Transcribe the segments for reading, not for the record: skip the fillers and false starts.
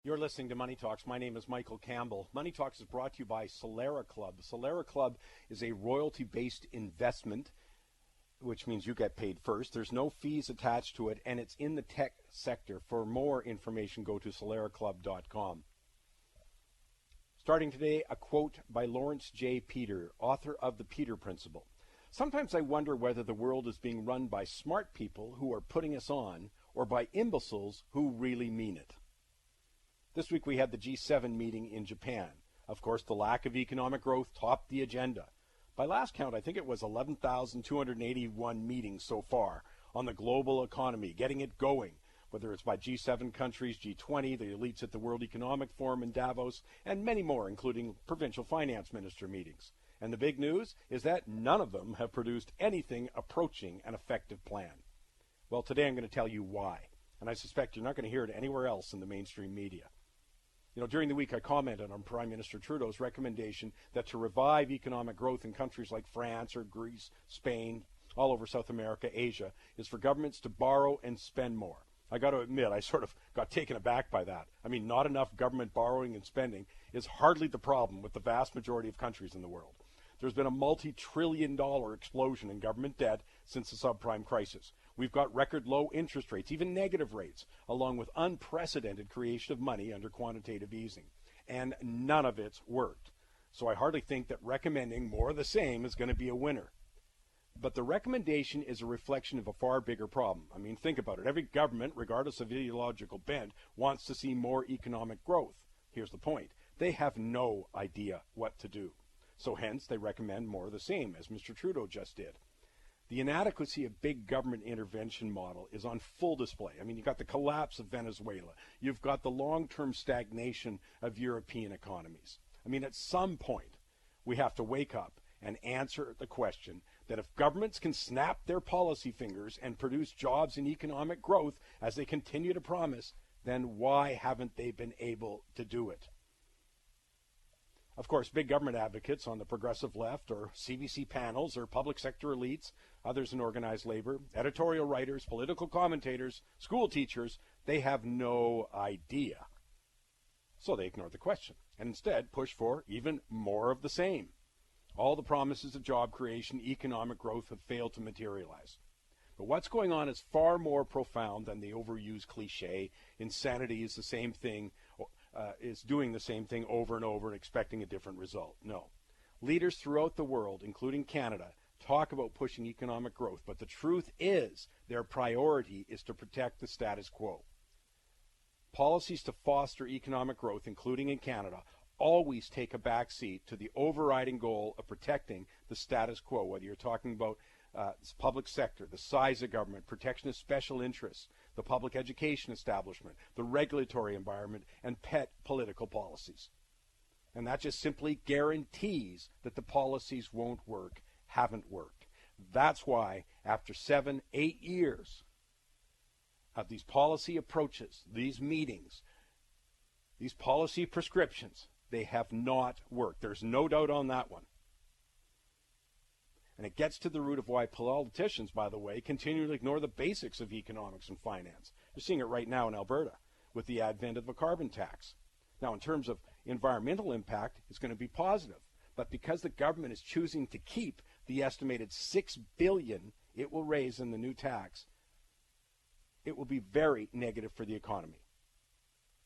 You're listening to Money Talks. My name is Michael Campbell. Money Talks is brought to you by Solera Club. Solera Club is a royalty-based investment, which means you get paid first. There's no fees attached to it, and it's in the tech sector. For more information, go to soleraclub.com. Starting today, a quote by Lawrence J. Peter, author of The Peter Principle. Sometimes I wonder whether the world is being run by smart people who are putting us on, or by imbeciles who really mean it. This week we had the G7 meeting in Japan. Of course, the lack of economic growth topped the agenda. By last count, I think it was 11,281 meetings so far on the global economy, getting it going, whether it's by G7 countries, G20, the elites at the World Economic Forum in Davos, and many more, including provincial finance minister meetings. And the big news is that none of them have produced anything approaching an effective plan. Well, today I'm going to tell you why, and I suspect you're not going to hear it anywhere else in the mainstream media. During the week I commented on Prime Minister Trudeau's recommendation that to revive economic growth in countries like France or Greece, Spain, all over South America, Asia, is for governments to borrow and spend more. I got to admit, I sort of got taken aback by that. I mean, not enough government borrowing and spending is hardly the problem with the vast majority of countries in the world. There's been a multi-trillion-dollar explosion in government debt since the subprime crisis. We've got record low interest rates, even negative rates, along with unprecedented creation of money under quantitative easing. And none of it's worked. So I hardly think that recommending more of the same is going to be a winner. But the recommendation is a reflection of a far bigger problem. I mean, think about it. Every government, regardless of ideological bent, wants to see more economic growth. Here's the point. They have no idea what to do. So hence, they recommend more of the same, as Mr. Trudeau just did. The inadequacy of big government intervention model is on full display. I mean, you've got the collapse of Venezuela. You've got the long-term stagnation of European economies. I mean, at some point, we have to wake up and answer the question that if governments can snap their policy fingers and produce jobs and economic growth as they continue to promise, then why haven't they been able to do it? Of course, big government advocates on the progressive left, or CBC panels, or public sector elites, others in organized labor, editorial writers, political commentators, school teachers, they have no idea. So they ignore the question and instead push for even more of the same. All the promises of job creation, economic growth have failed to materialize. But what's going on is far more profound than the overused cliche, insanity is the same thing, is doing the same thing over and over and expecting a different result. No. Leaders throughout the world, including Canada, talk about pushing economic growth, but the truth is their priority is to protect the status quo. Policies to foster economic growth, including in Canada, always take a back seat to the overriding goal of protecting the status quo, whether you're talking about public sector, the size of government, protection of special interests, the public education establishment, the regulatory environment, and pet political policies. And that just simply guarantees that the policies won't work, haven't worked. That's why after 7-8 years of these policy approaches, these meetings, these policy prescriptions, they have not worked. There's no doubt on that one. And it gets to the root of why politicians, by the way, continue to ignore the basics of economics and finance. You're seeing it right now in Alberta with the advent of a carbon tax. Now, in terms of environmental impact, it's going to be positive. But because the government is choosing to keep the estimated $6 billion it will raise in the new tax, it will be very negative for the economy.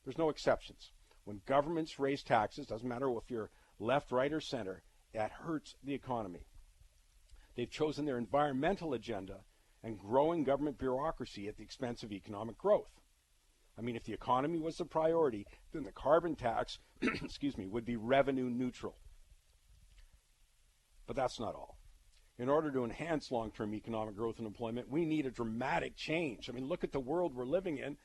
There's no exceptions. When governments raise taxes, doesn't matter if you're left, right, or center, that hurts the economy. They've chosen their environmental agenda and growing government bureaucracy at the expense of economic growth. I mean, if the economy was the priority, then the carbon tax, would be revenue neutral. But that's not all. In order to enhance long-term economic growth and employment, we need a dramatic change. I mean, look at the world we're living in,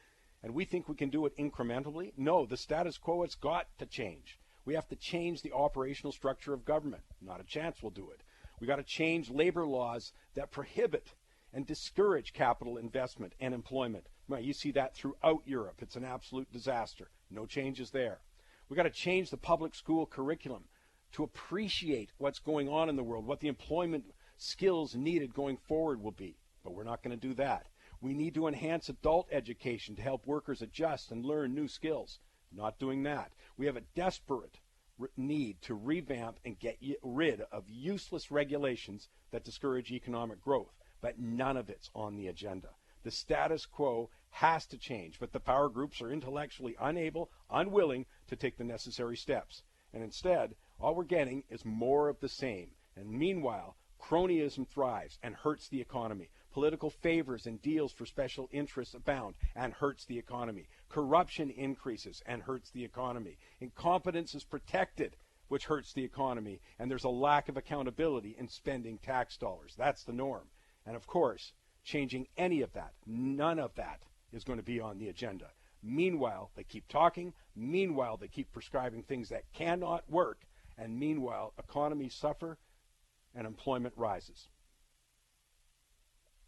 and we think we can do it incrementally. No, the status quo has got to change. We have to change the operational structure of government. Not a chance we'll do it. We got to change labor laws that prohibit and discourage capital investment and employment. Well, you see that throughout Europe. It's an absolute disaster. No changes there. We got to change the public school curriculum to appreciate what's going on in the world, what the employment skills needed going forward will be. But we're not going to do that. We need to enhance adult education to help workers adjust and learn new skills. Not doing that. We have a desperate need to revamp and get rid of useless regulations that discourage economic growth, but none of it's on the agenda. The status quo has to change, but the power groups are intellectually unwilling to take the necessary steps. And instead, all we're getting is more of the same. And meanwhile, cronyism thrives and hurts the economy. Political favors and deals for special interests abound and hurts the economy. Corruption increases and hurts the economy. Incompetence is protected, which hurts the economy. And there's a lack of accountability in spending tax dollars. That's the norm. And of course, changing any of that, none of that is going to be on the agenda. Meanwhile, they keep talking. Meanwhile, they keep prescribing things that cannot work. And meanwhile, economies suffer and employment rises.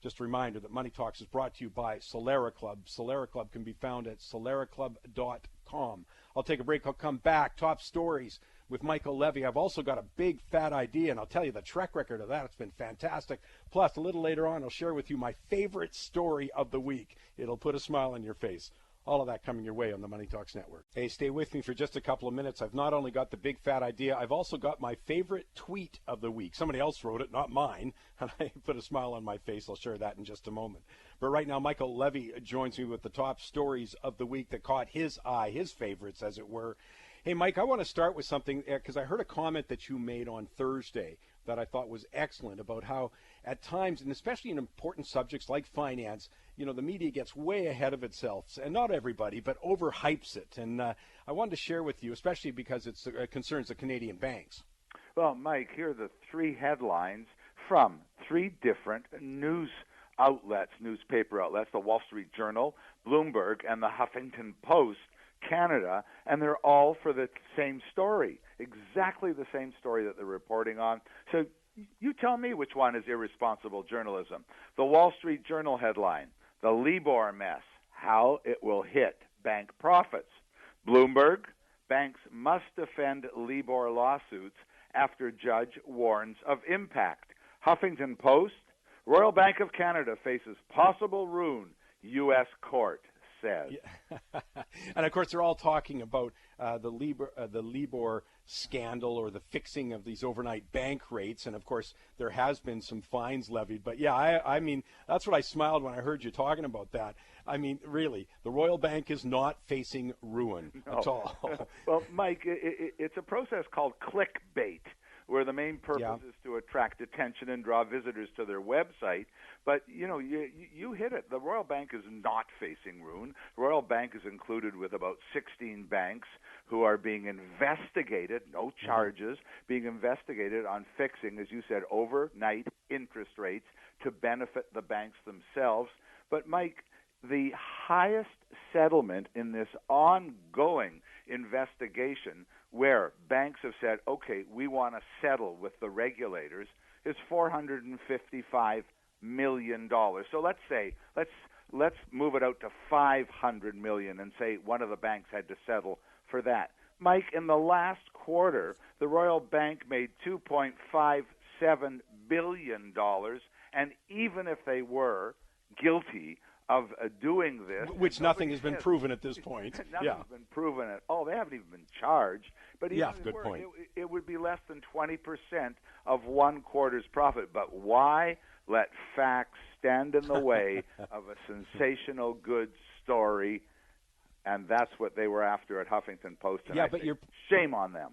Just a reminder that Money Talks is brought to you by Solera Club. Solera Club can be found at soleraclub.com. I'll take a break. I'll come back. Top stories with Michael Levy. I've also got a big, fat idea, and I'll tell you the track record of that. It's been fantastic. Plus, a little later on, I'll share with you my favorite story of the week. It'll put a smile on your face. All of that coming your way on the Money Talks Network. Hey, stay with me for just a couple of minutes. I've not only got the big fat idea, I've also got my favorite tweet of the week. Somebody else wrote it, not mine, and I put a smile on my face. I'll share that in just a moment. But right now, Michael Levy joins me with the top stories of the week that caught his eye, his favorites, as it were. Hey, Mike, I want to start with something, because I heard a comment that you made on Thursday that I thought was excellent about how at times, and especially in important subjects like finance, you know, the media gets way ahead of itself, and not everybody, but overhypes it. And I wanted to share with you, especially because it concerns the Canadian banks. Well, Mike, here are the three headlines from three different news outlets, newspaper outlets, the Wall Street Journal, Bloomberg, and the Huffington Post, Canada, and they're all for the same story, exactly the same story that they're reporting on. So you tell me which one is irresponsible journalism. The Wall Street Journal headline, the LIBOR mess, how it will hit bank profits. Bloomberg, banks must defend LIBOR lawsuits after judge warns of impact. Huffington Post, Royal Bank of Canada faces possible ruin, U.S. court says. Yeah. And of course, they're all talking about the LIBOR scandal or the fixing of these overnight bank rates. And of course, there has been some fines levied. But yeah, I mean, that's what I smiled when I heard you talking about that. I mean, really, the Royal Bank is not facing ruin at all. Well, Mike, it's a process called clickbait, where the main purpose is to attract attention and draw visitors to their website. But, you know, you hit it. The Royal Bank is not facing ruin. The Royal Bank is included with about 16 banks who are being investigated, no charges, being investigated on fixing, as you said, overnight interest rates to benefit the banks themselves. But, Mike, the highest settlement in this ongoing investigation where banks have said, okay, we want to settle with the regulators, is $455 million. So let's say, let's move it out to $500 million and say one of the banks had to settle for that. Mike, in the last quarter, the Royal Bank made $2.57 billion, and even if they were guilty of doing this, which nothing has been proven at this point. Nothing's been proven at all. They haven't even been charged. But even good point. It would be less than 20% of one quarter's profit. But why let facts stand in the way of a sensational good story? And that's what they were after at Huffington Post. And shame on them.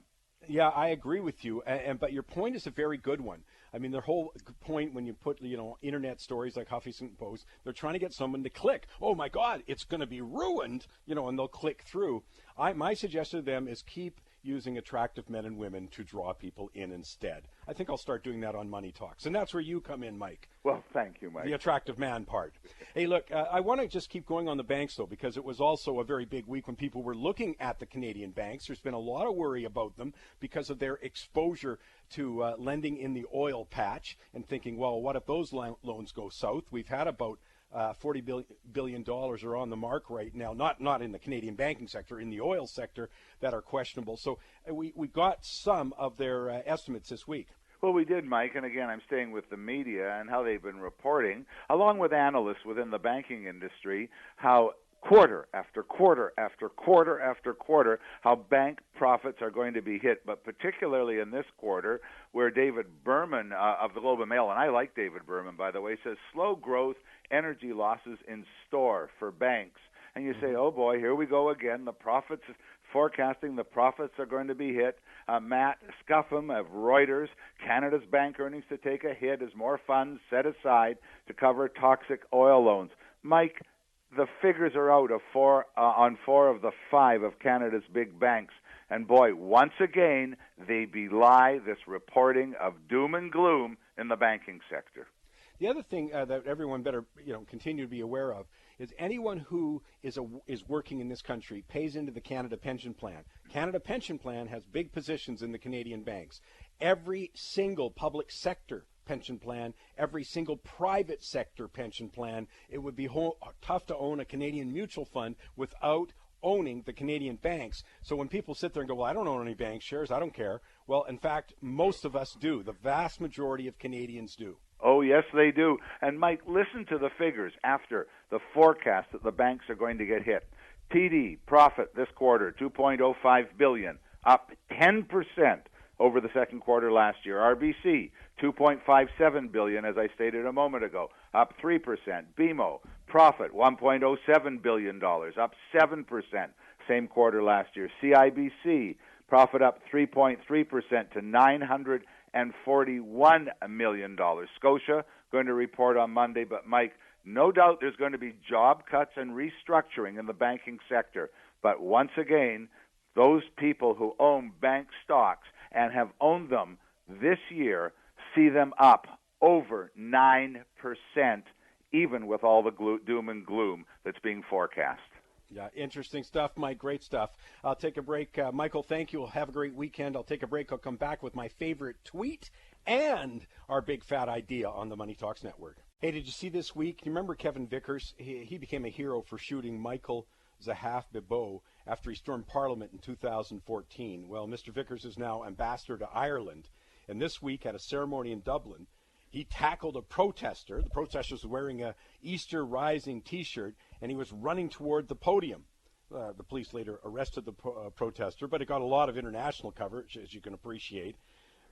Yeah, I agree with you. But your point is a very good one. I mean, their whole point when you put, internet stories like Huffington Post, they're trying to get someone to click. Oh, my God, it's going to be ruined, and they'll click through. My suggestion to them is keep using attractive men and women to draw people in instead. I think I'll start doing that on Money Talks. And that's where you come in, Mike. Well, thank you, Mike. The attractive man part. Hey, look, I want to just keep going on the banks, though, because it was also a very big week when people were looking at the Canadian banks. There's been a lot of worry about them because of their exposure to lending in the oil patch and thinking, well, what if those loans go south? We've had about $40 billion are on the mark right now, not in the Canadian banking sector, in the oil sector, that are questionable. So we got some of their estimates this week. Well, we did, Mike, and again, I'm staying with the media and how they've been reporting, along with analysts within the banking industry, how quarter after quarter after quarter after quarter how bank profits are going to be hit, but particularly in this quarter where David Berman of the Globe and Mail, and I like David Berman, by the way, says slow growth, energy losses in store for banks. And you say, oh boy, here we go again. The profits, forecasting the profits are going to be hit. Matt Scuffham of Reuters, Canada's bank earnings to take a hit as more funds set aside to cover toxic oil loans. Mike, the figures are out on 4 of the 5 of Canada's big banks. And boy, once again, they belie this reporting of doom and gloom in the banking sector. The other thing that everyone better continue to be aware of is anyone who is working in this country pays into the Canada Pension Plan. Canada Pension Plan has big positions in the Canadian banks. Every single public sector pension plan, every single private sector pension plan, it would be tough to own a Canadian mutual fund without owning the Canadian banks. So when people sit there and go, well, I don't own any bank shares, I don't care. Well, in fact, most of us do. The vast majority of Canadians do. Oh, yes, they do. And, Mike, listen to the figures after the forecast that the banks are going to get hit. TD profit this quarter, $2.05 billion, up 10% over the second quarter last year. RBC, $2.57 billion, as I stated a moment ago, up 3%. BMO, profit, $1.07 billion, up 7%, same quarter last year. CIBC, profit up 3.3% to $941 million. Scotia, going to report on Monday, but Mike, no doubt there's going to be job cuts and restructuring in the banking sector. But once again, those people who own bank stocks and have owned them this year see them up over 9%, even with all the doom and gloom that's being forecast. Yeah, interesting stuff, Mike. Great stuff. I'll take a break. Michael, thank you. We'll have a great weekend. I'll take a break. I'll come back with my favorite tweet and our big fat idea on the Money Talks Network. Hey, did you see this week? Do you remember Kevin Vickers? He became a hero for shooting Michael Zahaf-Bibeau after he stormed Parliament in 2014. Well, Mr. Vickers is now ambassador to Ireland. And this week at a ceremony in Dublin, he tackled a protester. The protester was wearing a Easter Rising T-shirt, and he was running toward the podium. The police later arrested the protester, but it got a lot of international coverage, as you can appreciate.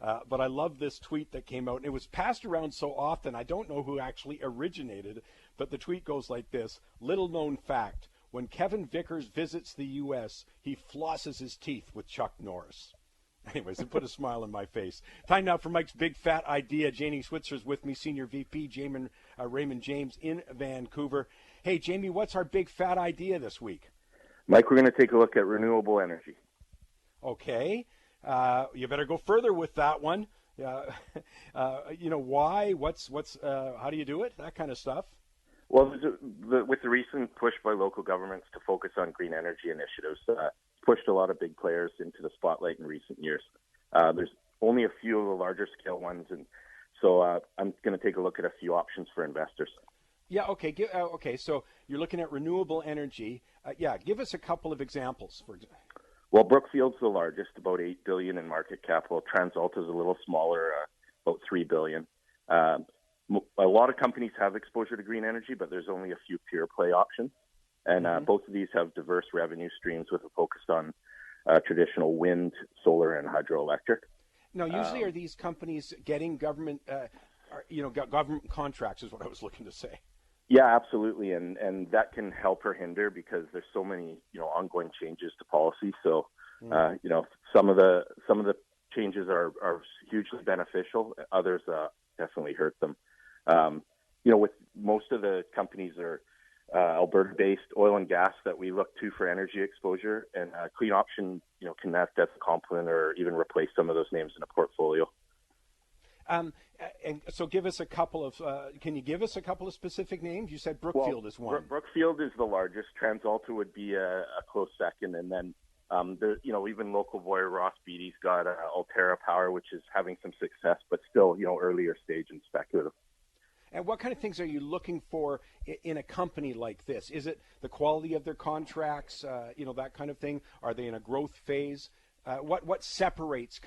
But I love this tweet that came out, and it was passed around so often, I don't know who actually originated, but the tweet goes like this: little known fact, when Kevin Vickers visits the U.S., he flosses his teeth with Chuck Norris. Anyways, it put a smile on my face. Time now for Mike's big fat idea. Janie Switzer's with me, Senior VP, Raymond James in Vancouver. Hey, Jamie, what's our big fat idea this week? Mike, we're going to take a look at renewable energy. Okay. You better go further with that one. Why? How do you do it? That kind of stuff. Well, with the recent push by local governments to focus on green energy initiatives, pushed a lot of big players into the spotlight in recent years. There's only a few of the larger scale ones, and so I'm going to take a look at a few options for investors. Yeah, okay. Okay, so you're looking at renewable energy. Give us a couple of examples. Well, Brookfield's the largest, about $8 billion in market capital. TransAlta's a little smaller, about $3 billion. A lot of companies have exposure to green energy, but there's only a few pure play options. And both of these have diverse revenue streams with a focus on traditional wind, solar, and hydroelectric. Now, usually are these companies getting government, government contracts is what I was looking to say. Yeah, absolutely, and that can help or hinder because there's so many ongoing changes to policy. So some of the changes are hugely beneficial. Others definitely hurt them. With most of the companies are Alberta-based oil and gas that we look to for energy exposure, and Clean Option can act as a complement or even replace some of those names in a portfolio. And so give us a couple of, can you give us a couple of specific names? You said Brookfield is one. Brookfield is the largest. TransAlta would be a close second. And then, even local boy Ross Beatty's got Altera Power, which is having some success, but still, earlier stage and speculative. And what kind of things are you looking for in a company like this? Is it the quality of their contracts, that kind of thing? Are they in a growth phase? What separates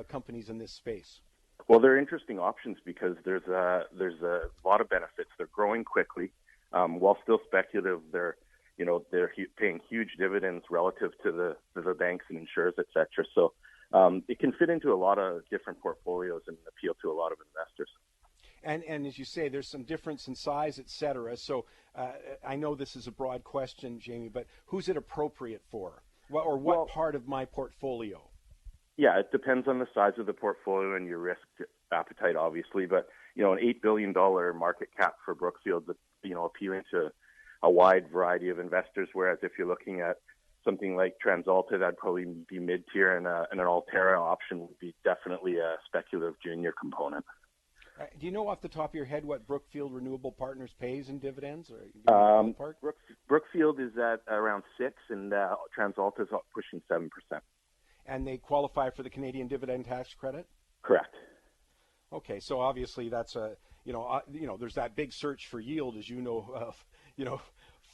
companies in this space? Well, they're interesting options because there's a lot of benefits. They're growing quickly, while still speculative. They're they're paying huge dividends relative to the banks and insurers, et cetera. So it can fit into a lot of different portfolios and appeal to a lot of investors. And as you say, there's some difference in size, et cetera. So I know this is a broad question, Jamie, but who's it appropriate for? What part of my portfolio? Yeah, it depends on the size of the portfolio and your risk appetite, obviously. But, an $8 billion market cap for Brookfield's, appealing to a wide variety of investors, whereas if you're looking at something like TransAlta, that'd probably be mid-tier, and an Altera option would be definitely a speculative junior component. Do you know off the top of your head what Brookfield Renewable Partners pays in dividends? Or Brookfield is at around 6%, and TransAlta is pushing 7%. And they qualify for the Canadian dividend tax credit? Correct. Okay, so obviously that's there's that big search for yield, as you know,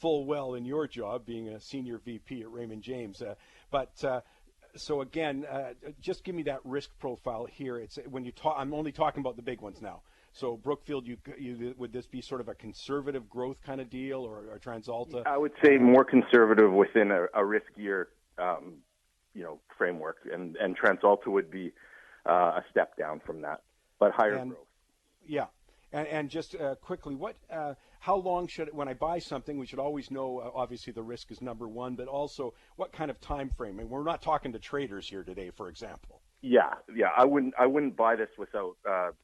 full well in your job being a senior VP at Raymond James. So again, just give me that risk profile here. It's when you talk. I'm only talking about the big ones now. So Brookfield, would this be sort of a conservative growth kind of deal, or TransAlta? I would say more conservative within a riskier, framework, and TransAlta would be a step down from that, but higher growth. Yeah. And just quickly, how long when I buy something, we should always know, obviously the risk is number one, but also what kind of time frame? And we're not talking to traders here today, for example. Yeah. I wouldn't buy this without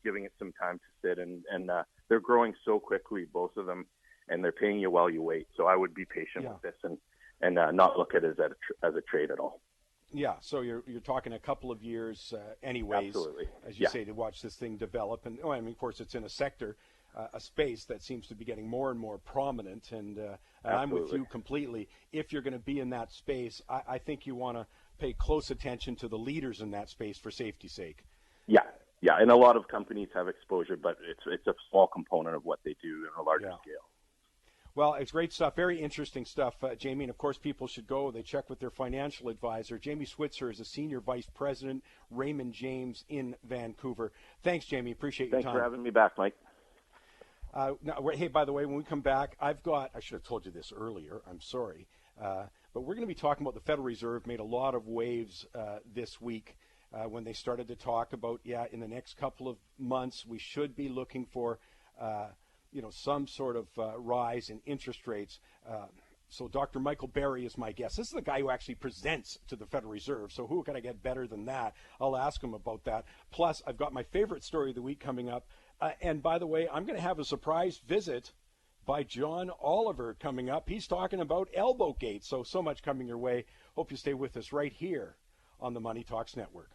giving it some time to sit, and they're growing so quickly, both of them, and they're paying you while you wait. So I would be patient with this and not look at it as a trade at all. Yeah, so you're talking a couple of years anyways, absolutely, as you say, to watch this thing develop. And of course, it's in a sector, a space that seems to be getting more and more prominent. And I'm with you completely. If you're going to be in that space, I think you want to pay close attention to the leaders in that space for safety's sake. Yeah, and a lot of companies have exposure, but it's a small component of what they do on a larger scale. Well, it's great stuff. Very interesting stuff, Jamie. And, of course, people should go. They check with their financial advisor. Jamie Switzer is a Senior Vice President, Raymond James in Vancouver. Thanks, Jamie. Appreciate your time. Thanks for having me back, Mike. Hey, by the way, when we come back, I should have told you this earlier. I'm sorry. But we're going to be talking about the Federal Reserve made a lot of waves this week when they started to talk about, in the next couple of months, we should be looking for some sort of rise in interest rates. So Dr. Michael Berry is my guest. This is the guy who actually presents to the Federal Reserve. So who can I get better than that? I'll ask him about that. Plus, I've got my favorite story of the week coming up. And by the way, I'm going to have a surprise visit by John Oliver coming up. He's talking about Elbowgate. So much coming your way. Hope you stay with us right here on the Money Talks Network.